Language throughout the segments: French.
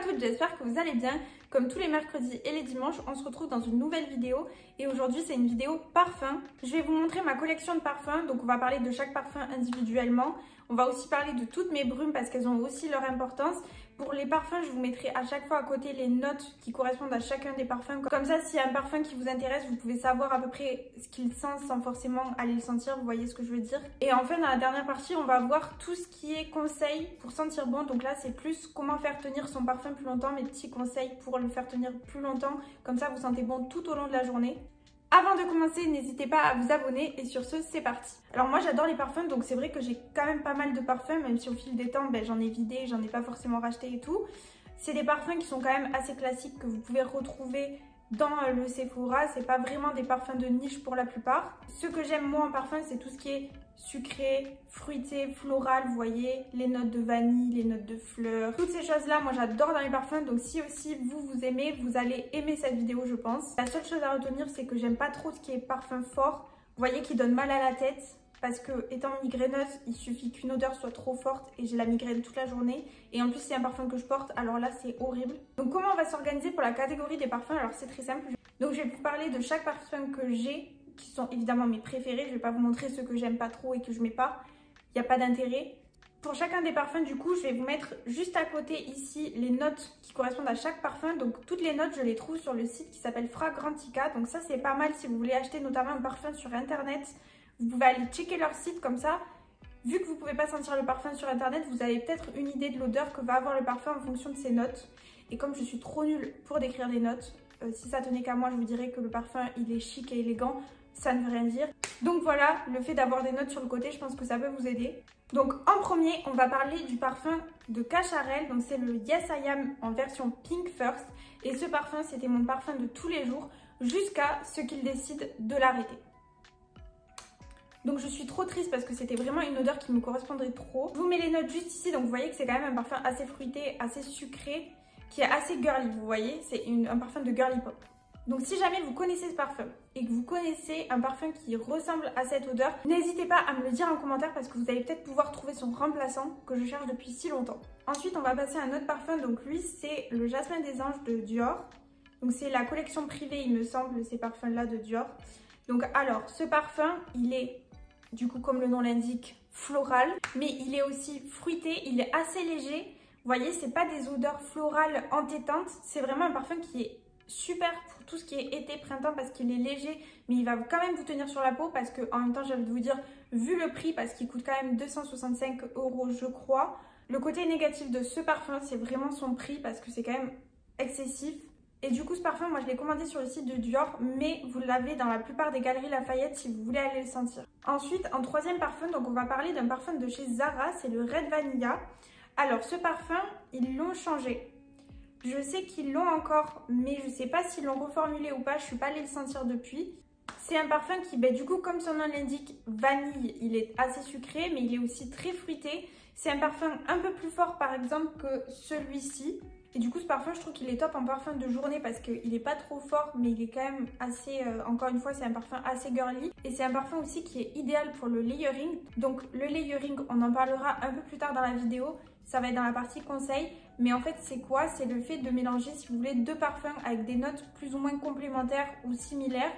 toutes, j'espère que vous allez bien. Comme tous les mercredis et les dimanches, on se retrouve dans une nouvelle vidéo et aujourd'hui c'est une vidéo parfum. Je vais vous montrer ma collection de parfums, donc on va parler de chaque parfum individuellement. On va aussi parler de toutes mes brumes parce qu'elles ont aussi leur importance. Pour les parfums, je vous mettrai à chaque fois à côté les notes qui correspondent à chacun des parfums. Comme ça, s'il y a un parfum qui vous intéresse, vous pouvez savoir à peu près ce qu'il sent sans forcément aller le sentir, vous voyez ce que je veux dire. Et enfin, dans la dernière partie, on va voir tout ce qui est conseils pour sentir bon. Donc là, c'est plus comment faire tenir son parfum plus longtemps, mes petits conseils pour le faire tenir plus longtemps. Comme ça, vous sentez bon tout au long de la journée. Avant de commencer, n'hésitez pas à vous abonner et sur ce, c'est parti. Alors moi j'adore les parfums, donc c'est vrai que j'ai quand même pas mal de parfums, même si au fil des temps j'en ai vidé, j'en ai pas forcément racheté et tout. C'est des parfums qui sont quand même assez classiques que vous pouvez retrouver dans le Sephora, c'est pas vraiment des parfums de niche pour la plupart. Ce que j'aime moi en parfum, c'est tout ce qui est sucré, fruité, floral, vous voyez, les notes de vanille, les notes de fleurs, toutes ces choses-là, moi j'adore dans les parfums, donc si aussi vous aimez, vous allez aimer cette vidéo je pense. La seule chose à retenir, c'est que j'aime pas trop ce qui est parfum fort, vous voyez, qui donne mal à la tête, parce que étant migraineuse, il suffit qu'une odeur soit trop forte et j'ai la migraine toute la journée. Et en plus, c'est un parfum que je porte, alors là, c'est horrible. Donc comment on va s'organiser pour la catégorie des parfums? Alors c'est très simple. Donc je vais vous parler de chaque parfum que j'ai, qui sont évidemment mes préférés. Je vais pas vous montrer ceux que j'aime pas trop et que je mets pas. Il n'y a pas d'intérêt. Pour chacun des parfums, du coup, je vais vous mettre juste à côté ici les notes qui correspondent à chaque parfum. Donc toutes les notes, je les trouve sur le site qui s'appelle Fragrantica. Donc ça, c'est pas mal si vous voulez acheter notamment un parfum sur internet. Vous pouvez aller checker leur site comme ça. Vu que vous ne pouvez pas sentir le parfum sur internet, vous avez peut-être une idée de l'odeur que va avoir le parfum en fonction de ses notes. Et comme je suis trop nulle pour décrire des notes, si ça tenait qu'à moi, je vous dirais que le parfum il est chic et élégant. Ça ne veut rien dire. Donc voilà, le fait d'avoir des notes sur le côté, je pense que ça peut vous aider. Donc en premier, on va parler du parfum de Cacharel. Donc c'est le Yes I Am en version Pink First. Et ce parfum, c'était mon parfum de tous les jours jusqu'à ce qu'il décide de l'arrêter. Donc je suis trop triste parce que c'était vraiment une odeur qui me correspondrait trop. Je vous mets les notes juste ici, donc vous voyez que c'est quand même un parfum assez fruité, assez sucré, qui est assez girly, vous voyez, c'est un parfum de girly pop. Donc si jamais vous connaissez ce parfum et que vous connaissez un parfum qui ressemble à cette odeur, n'hésitez pas à me le dire en commentaire parce que vous allez peut-être pouvoir trouver son remplaçant que je cherche depuis si longtemps. Ensuite on va passer à un autre parfum, donc lui c'est le Jasmin des Anges de Dior. Donc c'est la collection privée il me semble, ces parfums là de Dior. Donc alors ce parfum il est du coup comme le nom l'indique floral, mais il est aussi fruité, il est assez léger. Vous voyez, c'est pas des odeurs florales entêtantes, c'est vraiment un parfum qui est super pour tout ce qui est été, printemps parce qu'il est léger, mais il va quand même vous tenir sur la peau parce que en même temps j'ai envie de vous dire, vu le prix, parce qu'il coûte quand même 265 € je crois, le côté négatif de ce parfum c'est vraiment son prix parce que c'est quand même excessif. Et du coup ce parfum moi je l'ai commandé sur le site de Dior, mais vous l'avez dans la plupart des galeries Lafayette si vous voulez aller le sentir. Ensuite en troisième parfum, donc on va parler d'un parfum de chez Zara, c'est le Red Vanilla. Alors ce parfum ils l'ont changé. Je sais qu'ils l'ont encore, mais je sais pas s'ils l'ont reformulé ou pas, je suis pas allée le sentir depuis. C'est un parfum qui, du coup, comme son nom l'indique, vanille, il est assez sucré, mais il est aussi très fruité. C'est un parfum un peu plus fort, par exemple, que celui-ci. Et du coup, ce parfum, je trouve qu'il est top en parfum de journée parce qu'il est pas trop fort, mais il est quand même assez, encore une fois, c'est un parfum assez girly. Et c'est un parfum aussi qui est idéal pour le layering. Donc, le layering, on en parlera un peu plus tard dans la vidéo. Ça va être dans la partie conseil. Mais en fait, c'est quoi? C'est le fait de mélanger, si vous voulez, deux parfums avec des notes plus ou moins complémentaires ou similaires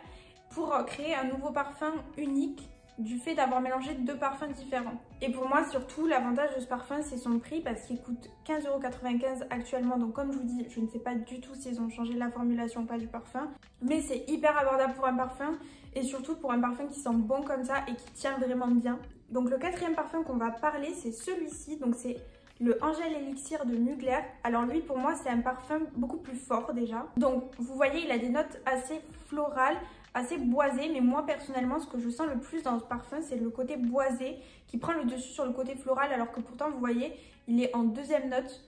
pour créer un nouveau parfum unique du fait d'avoir mélangé deux parfums différents. Et pour moi, surtout, l'avantage de ce parfum, c'est son prix parce qu'il coûte 15,95 € actuellement. Donc comme je vous dis, je ne sais pas du tout s'ils ont changé la formulation ou pas du parfum. Mais c'est hyper abordable pour un parfum et surtout pour un parfum qui sent bon comme ça et qui tient vraiment bien. Donc le quatrième parfum qu'on va parler, c'est celui-ci. Donc c'est le Angel Elixir de Mugler. Alors lui pour moi c'est un parfum beaucoup plus fort déjà. Donc vous voyez il a des notes assez florales, assez boisées, mais moi personnellement ce que je sens le plus dans ce parfum c'est le côté boisé qui prend le dessus sur le côté floral, alors que pourtant vous voyez il est en deuxième note.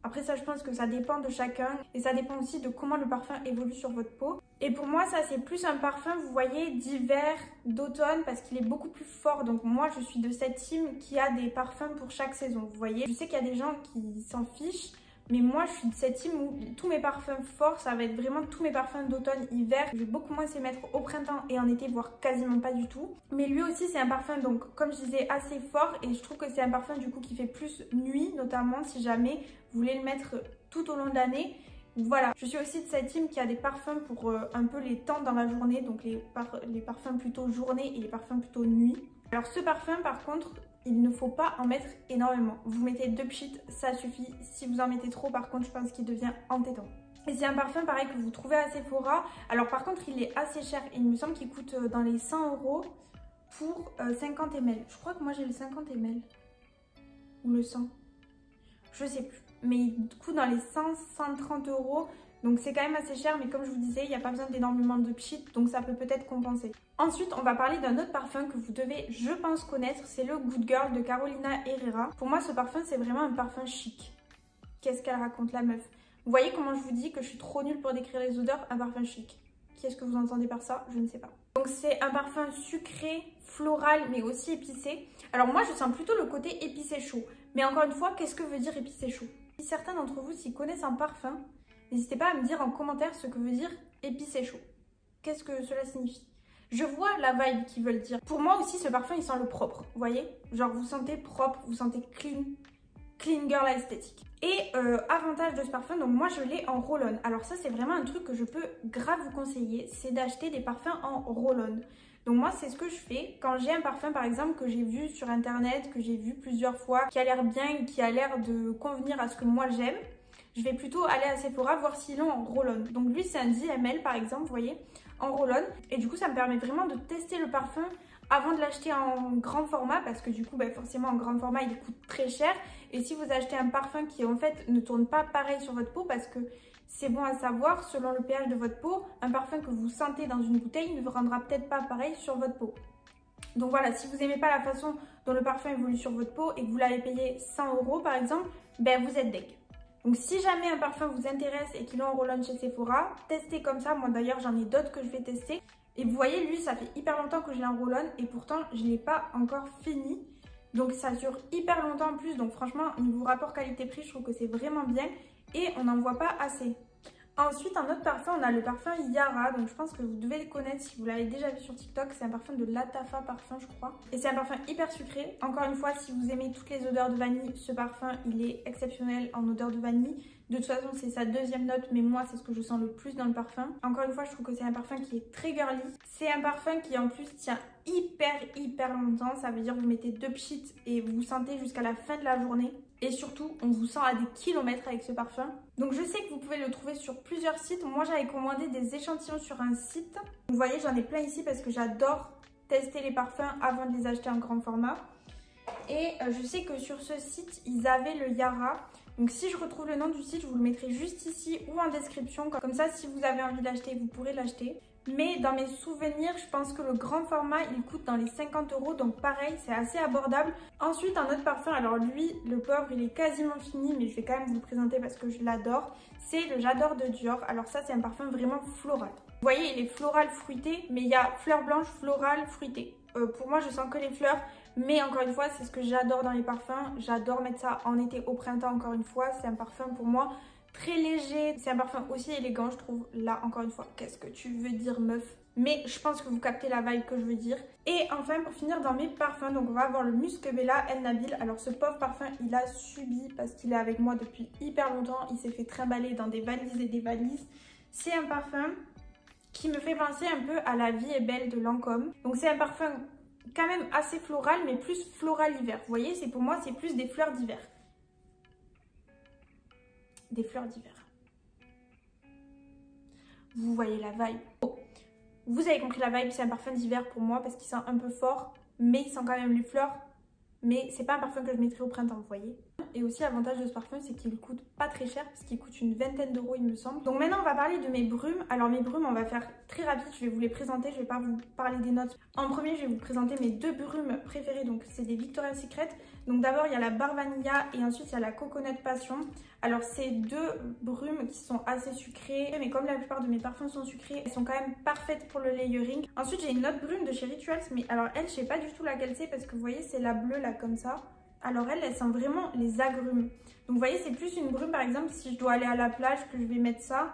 Après ça je pense que ça dépend de chacun et ça dépend aussi de comment le parfum évolue sur votre peau. Et pour moi ça c'est plus un parfum, vous voyez, d'hiver, d'automne parce qu'il est beaucoup plus fort. Donc moi je suis de cette team qui a des parfums pour chaque saison, vous voyez. Je sais qu'il y a des gens qui s'en fichent. Mais moi, je suis de cette team où tous mes parfums forts, ça va être vraiment tous mes parfums d'automne, hiver. Je vais beaucoup moins les mettre au printemps et en été, voire quasiment pas du tout. Mais lui aussi, c'est un parfum, donc comme je disais, assez fort. Et je trouve que c'est un parfum du coup qui fait plus nuit, notamment si jamais vous voulez le mettre tout au long de l'année. Voilà, je suis aussi de cette team qui a des parfums pour un peu les temps dans la journée. Donc les parfums plutôt journée et les parfums plutôt nuit. Alors ce parfum, par contre, il ne faut pas en mettre énormément. Vous mettez 2 pchits, ça suffit. Si vous en mettez trop, par contre, je pense qu'il devient entêtant. Et c'est un parfum pareil que vous trouvez à Sephora. Alors par contre, il est assez cher. Il me semble qu'il coûte dans les 100 € pour 50 ml. Je crois que moi j'ai le 50 ml. Ou le 100. Je sais plus. Mais il coûte dans les 100-130 €. Donc c'est quand même assez cher, mais comme je vous disais, il n'y a pas besoin d'énormément de pchits, donc ça peut peut-être compenser. Ensuite, on va parler d'un autre parfum que vous devez, je pense, connaître. C'est le Good Girl de Carolina Herrera. Pour moi, ce parfum, c'est vraiment un parfum chic. Qu'est-ce qu'elle raconte, la meuf? Vous voyez comment je vous dis que je suis trop nulle pour décrire les odeurs? Un parfum chic. Qu'est-ce que vous entendez par ça? Je ne sais pas. Donc c'est un parfum sucré, floral, mais aussi épicé. Alors moi, je sens plutôt le côté épicé chaud. Mais encore une fois, qu'est-ce que veut dire épicé chaud? Si certains d'entre vous s'y connaissent un parfum, n'hésitez pas à me dire en commentaire ce que veut dire épicé chaud. Qu'est-ce que cela signifie? Je vois la vibe qu'ils veulent dire. Pour moi aussi, ce parfum, il sent le propre. Vous voyez? Genre, vous sentez propre, vous sentez clean. Clean girl esthétique. Et avantage de ce parfum, donc moi je l'ai en roll-on. Alors ça, c'est vraiment un truc que je peux grave vous conseiller. C'est d'acheter des parfums en roll-on. Donc moi, c'est ce que je fais quand j'ai un parfum, par exemple, que j'ai vu sur internet, que j'ai vu plusieurs fois, qui a l'air bien, qui a l'air de convenir à ce que moi j'aime. Je vais plutôt aller à Sephora voir s'ils l'ont en roll-on. Donc lui, c'est un 10 ml par exemple, vous voyez, en roll-on. Et du coup, ça me permet vraiment de tester le parfum avant de l'acheter en grand format, parce que du coup, forcément, en grand format, il coûte très cher. Et si vous achetez un parfum qui, en fait, ne tourne pas pareil sur votre peau, parce que c'est bon à savoir, selon le pH de votre peau, un parfum que vous sentez dans une bouteille ne vous rendra peut-être pas pareil sur votre peau. Donc voilà, si vous n'aimez pas la façon dont le parfum évolue sur votre peau et que vous l'avez payé 100 € par exemple, vous êtes deg. Donc si jamais un parfum vous intéresse et qu'il est en roll-on chez Sephora, testez comme ça. Moi d'ailleurs j'en ai d'autres que je vais tester. Et vous voyez, lui, ça fait hyper longtemps que je l'ai en roll-on et pourtant je ne l'ai pas encore fini. Donc ça dure hyper longtemps en plus. Donc franchement, niveau rapport qualité-prix, je trouve que c'est vraiment bien et on n'en voit pas assez. Ensuite, un autre parfum, on a le parfum Yara. Donc je pense que vous devez le connaître si vous l'avez déjà vu sur TikTok. C'est un parfum de Latafa Parfum, je crois. Et c'est un parfum hyper sucré. Encore une fois, si vous aimez toutes les odeurs de vanille, ce parfum, il est exceptionnel en odeur de vanille. De toute façon, c'est sa deuxième note, mais moi, c'est ce que je sens le plus dans le parfum. Encore une fois, je trouve que c'est un parfum qui est très girly. C'est un parfum qui, en plus, tient hyper longtemps. Ça veut dire que vous mettez 2 pchits et vous sentez jusqu'à la fin de la journée. Et surtout, on vous sent à des kilomètres avec ce parfum. Donc, je sais que vous pouvez le trouver sur plusieurs sites. Moi, j'avais commandé des échantillons sur un site. Vous voyez, j'en ai plein ici parce que j'adore tester les parfums avant de les acheter en grand format. Et je sais que sur ce site, ils avaient le Yara. Donc si je retrouve le nom du site, je vous le mettrai juste ici ou en description. Comme ça, si vous avez envie de l'acheter, vous pourrez l'acheter. Mais dans mes souvenirs, je pense que le grand format, il coûte dans les 50 €. Donc pareil, c'est assez abordable. Ensuite, un autre parfum. Alors lui, le pauvre, il est quasiment fini. Mais je vais quand même vous le présenter parce que je l'adore. C'est le J'adore de Dior. Alors ça, c'est un parfum vraiment floral. Vous voyez, il est floral fruité. Mais il y a fleurs blanches, floral, fruité. Pour moi, je sens que les fleurs. Mais encore une fois, c'est ce que j'adore dans les parfums. J'adore mettre ça en été, au printemps, encore une fois. C'est un parfum pour moi très léger. C'est un parfum aussi élégant, je trouve. Là, encore une fois, qu'est-ce que tu veux dire, meuf? Mais je pense que vous captez la vibe que je veux dire. Et enfin, pour finir dans mes parfums, donc on va avoir le Musc Bella El Nabil. Alors ce pauvre parfum, il a subi parce qu'il est avec moi depuis hyper longtemps. Il s'est fait trimballer dans des valises et des valises. C'est un parfum qui me fait penser un peu à La Vie est belle de Lancôme. Donc c'est un parfum quand même assez floral, mais plus floral hiver. Vous voyez, c'est pour moi, c'est plus des fleurs d'hiver. Des fleurs d'hiver. Vous voyez la vibe. Oh. Vous avez compris la vibe, c'est un parfum d'hiver pour moi parce qu'il sent un peu fort, mais il sent quand même les fleurs. Mais c'est pas un parfum que je mettrai au printemps, vous voyez. Et aussi, l'avantage de ce parfum, c'est qu'il coûte pas très cher, parce qu'il coûte une vingtaine d'euros, il me semble. Donc maintenant, on va parler de mes brumes. Alors mes brumes, on va faire très rapide, je vais vous les présenter, je vais pas vous parler des notes. En premier, je vais vous présenter mes 2 brumes préférées, donc c'est des Victoria's Secret. Donc d'abord, il y a la Bar Vanilla et ensuite, il y a la Coconut Passion. Alors c'est 2 brumes qui sont assez sucrées, mais comme la plupart de mes parfums sont sucrés, elles sont quand même parfaites pour le layering. Ensuite, j'ai une autre brume de chez Rituals, mais alors elle, je sais pas du tout laquelle c'est, parce que vous voyez, c'est la bleue là, comme ça. alors elle sent vraiment les agrumes. Donc vous voyez, c'est plus une brume par exemple si je dois aller à la plage que je vais mettre ça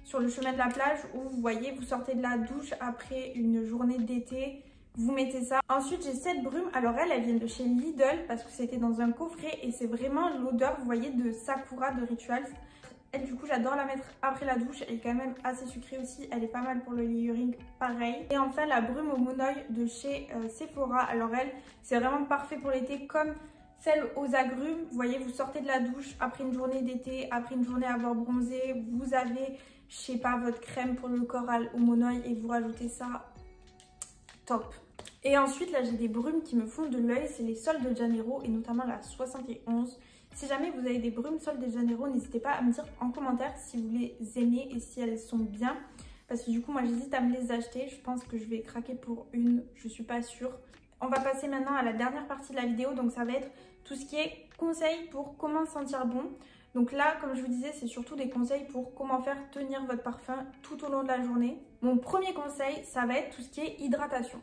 sur le chemin de la plage, où vous voyez, vous sortez de la douche après une journée d'été, vous mettez ça. Ensuite, j'ai cette brume. Alors elle vient de chez Lidl parce que c'était dans un coffret et c'est vraiment l'odeur, vous voyez, de Sakura de Rituals. Elle, du coup, j'adore la mettre après la douche. Elle est quand même assez sucrée aussi. Elle est pas mal pour le layering, pareil. Et enfin, la brume au monoeil de chez Sephora. Alors elle, c'est vraiment parfait pour l'été, comme celle aux agrumes. Vous voyez, vous sortez de la douche après une journée d'été, après une journée à avoir bronzé. Vous avez, je sais pas, votre crème pour le corps au monoeil et vous rajoutez ça. Top. Et ensuite, là, j'ai des brumes qui me font de l'œil. C'est les Sol de Janeiro et notamment la 71. Si jamais vous avez des brumes Sol de Janeiro, n'hésitez pas à me dire en commentaire si vous les aimez et si elles sont bien. Parce que du coup, moi, j'hésite à me les acheter. Je pense que je vais craquer pour une. Je suis pas sûre. On va passer maintenant à la dernière partie de la vidéo. Donc, ça va être tout ce qui est conseils pour comment sentir bon. Donc là, comme je vous disais, c'est surtout des conseils pour comment faire tenir votre parfum tout au long de la journée. Mon premier conseil, ça va être tout ce qui est hydratation.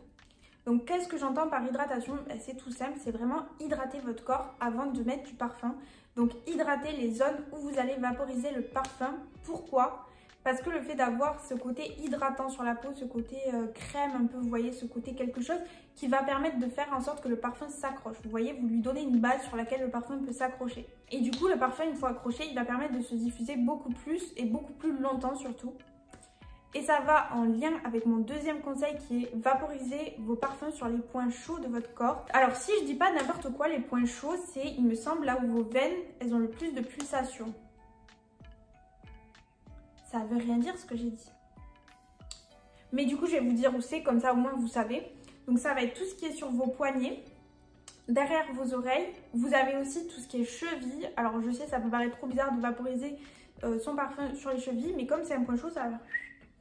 Donc qu'est-ce que j'entends par hydratation? C'est tout simple, c'est vraiment hydrater votre corps avant de mettre du parfum. Donc hydrater les zones où vous allez vaporiser le parfum. Pourquoi? Parce que le fait d'avoir ce côté hydratant sur la peau, ce côté crème un peu, vous voyez, ce côté quelque chose qui va permettre de faire en sorte que le parfum s'accroche. Vous voyez, vous lui donnez une base sur laquelle le parfum peut s'accrocher. Et du coup, le parfum, une fois accroché, il va permettre de se diffuser beaucoup plus et beaucoup plus longtemps surtout. Et ça va en lien avec mon deuxième conseil qui est vaporiser vos parfums sur les points chauds de votre corps. Alors si je dis pas n'importe quoi, les points chauds, c'est, il me semble, là où vos veines, elles ont le plus de pulsations. Ça veut rien dire ce que j'ai dit. Mais du coup, je vais vous dire où c'est, comme ça au moins vous savez. Donc ça va être tout ce qui est sur vos poignets, derrière vos oreilles. Vous avez aussi tout ce qui est chevilles. Alors je sais, ça peut paraître trop bizarre de vaporiser son parfum sur les chevilles, mais comme c'est un point chaud, ça va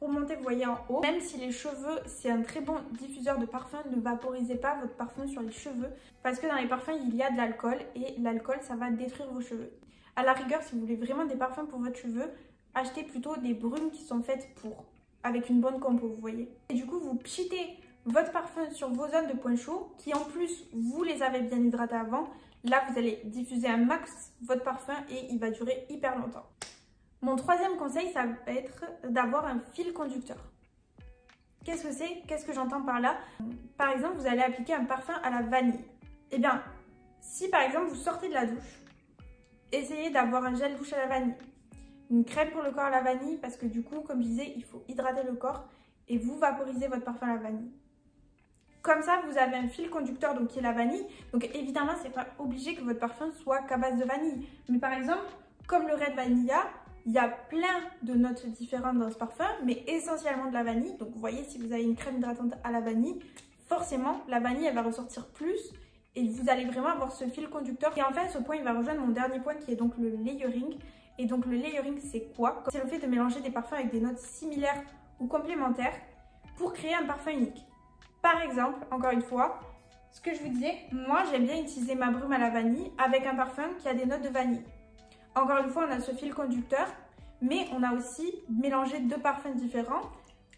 remonter, vous voyez, en haut. Même si les cheveux, c'est un très bon diffuseur de parfum, ne vaporisez pas votre parfum sur les cheveux parce que dans les parfums, il y a de l'alcool et l'alcool, ça va détruire vos cheveux. À la rigueur, si vous voulez vraiment des parfums pour votre cheveu, achetez plutôt des brumes qui sont faites pour, avec une bonne compo, vous voyez. Et du coup, vous pchitez votre parfum sur vos zones de points chauds qui, en plus, vous les avez bien hydratées avant. Là, vous allez diffuser un max votre parfum et il va durer hyper longtemps. Mon troisième conseil, ça va être d'avoir un fil conducteur. Qu'est-ce que c'est? Qu'est-ce que j'entends par là? Par exemple, vous allez appliquer un parfum à la vanille. Eh bien, si par exemple vous sortez de la douche, essayez d'avoir un gel douche à la vanille, une crème pour le corps à la vanille, parce que du coup, comme je disais, il faut hydrater le corps et vous vaporisez votre parfum à la vanille. Comme ça, vous avez un fil conducteur donc qui est la vanille. Donc évidemment, c'est pas obligé que votre parfum soit qu'à base de vanille. Mais par exemple, comme le Red Vanilla, il y a plein de notes différentes dans ce parfum, mais essentiellement de la vanille. Donc vous voyez, si vous avez une crème hydratante à la vanille, forcément, la vanille, elle va ressortir plus et vous allez vraiment avoir ce fil conducteur. Et enfin, ce point, il va rejoindre mon dernier point qui est donc le layering. Et donc le layering, c'est quoi? C'est le fait de mélanger des parfums avec des notes similaires ou complémentaires pour créer un parfum unique. Par exemple, encore une fois, ce que je vous disais, moi, j'aime bien utiliser ma brume à la vanille avec un parfum qui a des notes de vanille. Encore une fois, on a ce fil conducteur, mais on a aussi mélangé deux parfums différents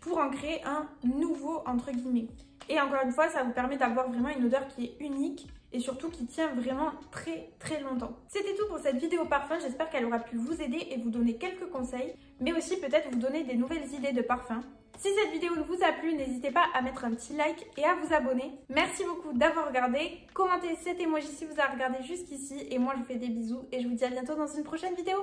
pour en créer un nouveau, entre guillemets. Et encore une fois, ça vous permet d'avoir vraiment une odeur qui est unique et surtout qui tient vraiment très très longtemps. C'était tout pour cette vidéo parfum, j'espère qu'elle aura pu vous aider et vous donner quelques conseils, mais aussi peut-être vous donner des nouvelles idées de parfum. Si cette vidéo vous a plu, n'hésitez pas à mettre un petit like et à vous abonner. Merci beaucoup d'avoir regardé. Commentez cet emoji si vous avez regardé jusqu'ici. Et moi, je vous fais des bisous et je vous dis à bientôt dans une prochaine vidéo.